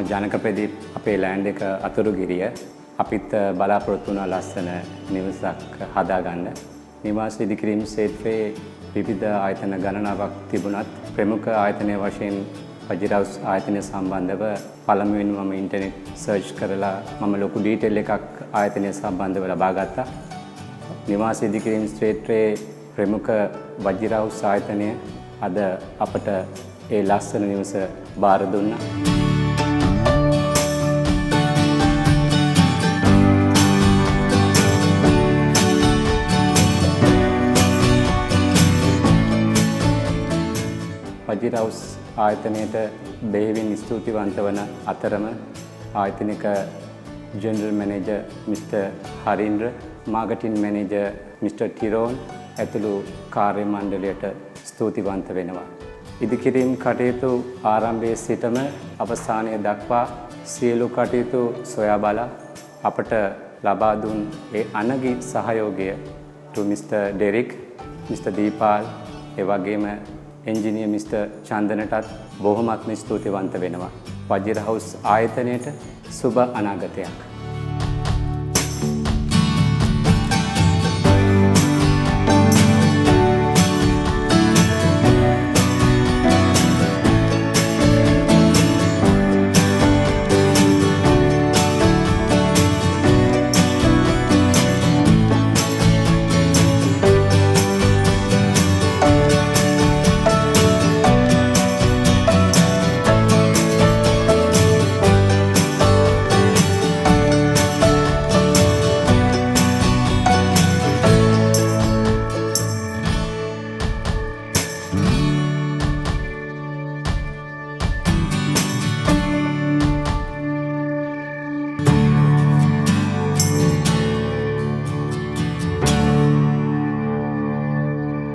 ජනක ප්‍රදීප් අපේ ලෑන්ඩ් එක අතුරුගිරිය අපිත් බලාපොරොත්තු වුණ ලස්සන නිවසක් හදාගන්න. නිවාස ඉදිකිරීම ක්ෂේත්‍රයේ විවිධ ආයතන ගණනාවක් තිබුණත් ප්‍රමුඛ ආයතනය වශයෙන් වජිරවුස් ආයතනය සම්බන්ධව පළමුවෙන් මම ඉන්ටර්නෙට් සර්ච් කරලා මම ලොකු ඩීටේල් එකක් ආයතනය සම්බන්ධව ලබා ගත්තා. නිවාස ඉදිකිරීම ක්ෂේත්‍රයේ ප්‍රමුඛ වජිරවුස් ආයතනය අද අපට ඒ ලස්සන නිවස බාර දුන්නා. වජිරවුස් ආයතනයට බෙහෙවින් ස්තුතිවන්ත වන අතරම ආයතනික general manager mister Harindra, marketing manager mister Tyrone ඇතුළු කාර්ය මණ්ඩලයට ස්තුතිවන්ත වෙනවා. ඉදිකිරීම් කටයුතු ආරම්භයේ සිටම අවසානය දක්වා සියලු කටයුතු සොයා බලා අපට ලබා දුන් ඒ අනගි සහයෝගය to Mr. Derek, Mr. Deepal, ඒ වගේම එන්ජිනියර් මිස්ටර් චන්දනටත් බොහොමත්ම ස්තුතිවන්ත වෙනවා. වජිරවුස් ආයතනයට සුබ අනාගතයක්.